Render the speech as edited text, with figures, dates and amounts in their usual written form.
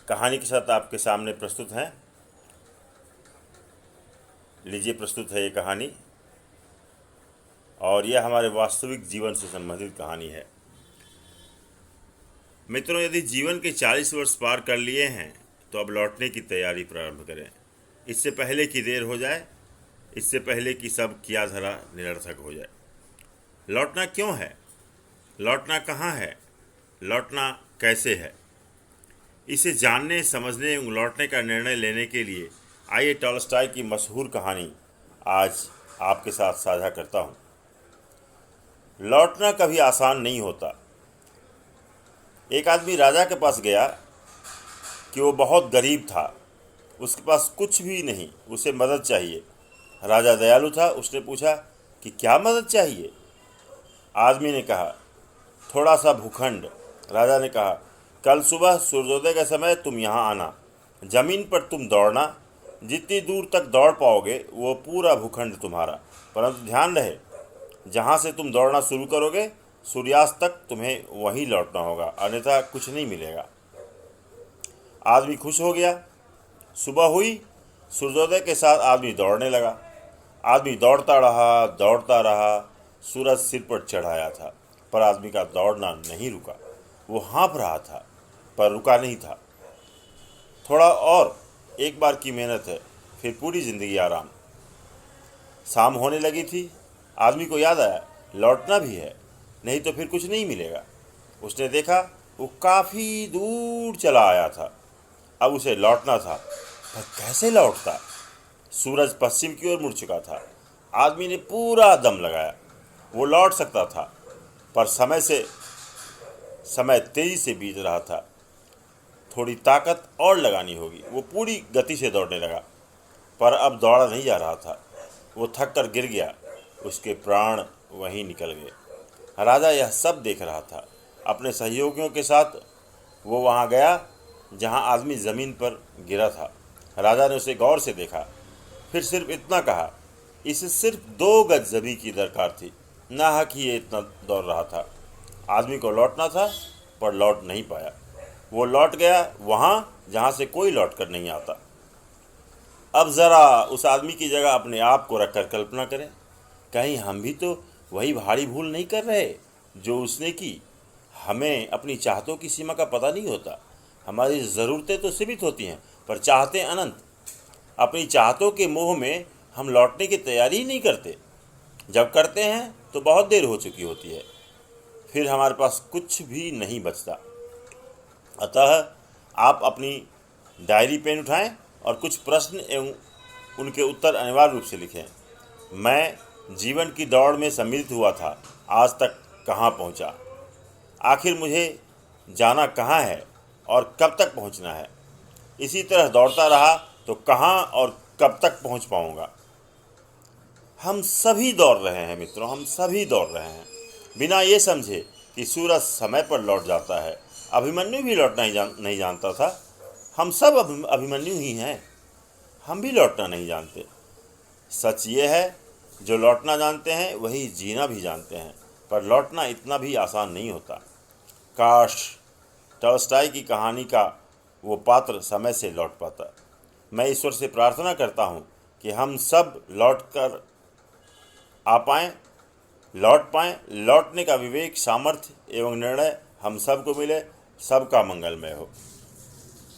कहानी के साथ आपके सामने प्रस्तुत हैं। लीजिए, प्रस्तुत है ये कहानी, और यह हमारे वास्तविक जीवन से संबंधित कहानी है। मित्रों, यदि जीवन के 40 वर्ष पार कर लिए हैं तो अब लौटने की तैयारी प्रारंभ करें। इससे पहले कि देर हो जाए, इससे पहले कि सब किया धरा निरर्थक हो जाए। लौटना क्यों है? लौटना कहाँ है? लौटना कैसे है? इसे जानने, समझने एवं लौटने का निर्णय लेने के लिए आइए टॉलस्टॉय की मशहूर कहानी आज आपके साथ साझा करता हूँ। लौटना कभी आसान नहीं होता। एक आदमी राजा के पास गया कि वो बहुत गरीब था, उसके पास कुछ भी नहीं, उसे मदद चाहिए। राजा दयालु था, उसने पूछा कि क्या मदद चाहिए? आदमी ने कहा, थोड़ा सा भूखंड। राजा ने कहा, कल सुबह सूर्योदय के समय तुम यहाँ आना, जमीन पर तुम दौड़ना, जितनी दूर तक दौड़ पाओगे वो पूरा भूखंड तुम्हारा। परंतु ध्यान रहे, जहाँ से तुम दौड़ना शुरू करोगे सूर्यास्त तक तुम्हें वहीं लौटना होगा, अन्यथा कुछ नहीं मिलेगा। आदमी खुश हो गया। सुबह हुई, सूर्योदय के साथ आदमी दौड़ने लगा। आदमी दौड़ता रहा। सूरज सिर पर चढ़ाया था, पर आदमी का दौड़ना नहीं रुका। वो हाँफ रहा था, पर रुका नहीं था। थोड़ा और, एक बार की मेहनत है, फिर पूरी जिंदगी आराम। शाम होने लगी थी। आदमी को याद आया, लौटना भी है, नहीं तो फिर कुछ नहीं मिलेगा। उसने देखा वो काफ़ी दूर चला आया था। अब उसे लौटना था, पर कैसे लौटता? सूरज पश्चिम की ओर मुड़ चुका था। आदमी ने पूरा दम लगाया। वो लौट सकता था, पर समय तेजी से बीत रहा था। थोड़ी ताकत और लगानी होगी। वो पूरी गति से दौड़ने लगा, पर अब दौड़ा नहीं जा रहा था। वो थक कर गिर गया। उसके प्राण वहीं निकल गए। राजा यह सब देख रहा था। अपने सहयोगियों के साथ वो वहाँ गया जहाँ आदमी ज़मीन पर गिरा था। राजा ने उसे गौर से देखा, फिर सिर्फ इतना कहा, इसे सिर्फ 2 गज जमीन की दरकार थी, नाहक ही ये इतना दौड़ रहा था। आदमी को लौटना था, पर लौट नहीं पाया। वो लौट गया वहाँ जहाँ से कोई लौट कर नहीं आता। अब ज़रा उस आदमी की जगह अपने आप को रखकर कल्पना करें, कहीं हम भी तो वही भारी भूल नहीं कर रहे जो उसने की। हमें अपनी चाहतों की सीमा का पता नहीं होता। हमारी ज़रूरतें तो सीमित होती हैं, पर चाहते अनंत। अपनी चाहतों के मोह में हम लौटने की तैयारी ही नहीं करते। जब करते हैं तो बहुत देर हो चुकी होती है, फिर हमारे पास कुछ भी नहीं बचता। अतः आप अपनी डायरी पेन उठाएं और कुछ प्रश्न एवं उनके उत्तर अनिवार्य रूप से लिखें। मैं जीवन की दौड़ में सम्मिलित हुआ था, आज तक कहाँ पहुँचा? आखिर मुझे जाना कहाँ है और कब तक पहुँचना है? इसी तरह दौड़ता रहा तो कहाँ और कब तक पहुँच पाऊँगा? हम सभी दौड़ रहे हैं मित्रों, हम सभी दौड़ रहे हैं, बिना ये समझे कि सूरज समय पर लौट जाता है। अभिमन्यु भी लौटना नहीं जानता था। हम सब अभिमन्यु ही हैं। हम भी लौटना नहीं जानते। सच ये है, जो लौटना जानते हैं वही जीना भी जानते हैं, पर लौटना इतना भी आसान नहीं होता। काश टॉलस्टॉय की कहानी का वो पात्र समय से लौट पाता। मैं ईश्वर से प्रार्थना करता हूँ कि हम सब लौट पाएं। लौटने का विवेक, सामर्थ्य एवं निर्णय हम सबको मिले। सबका मंगलमय हो।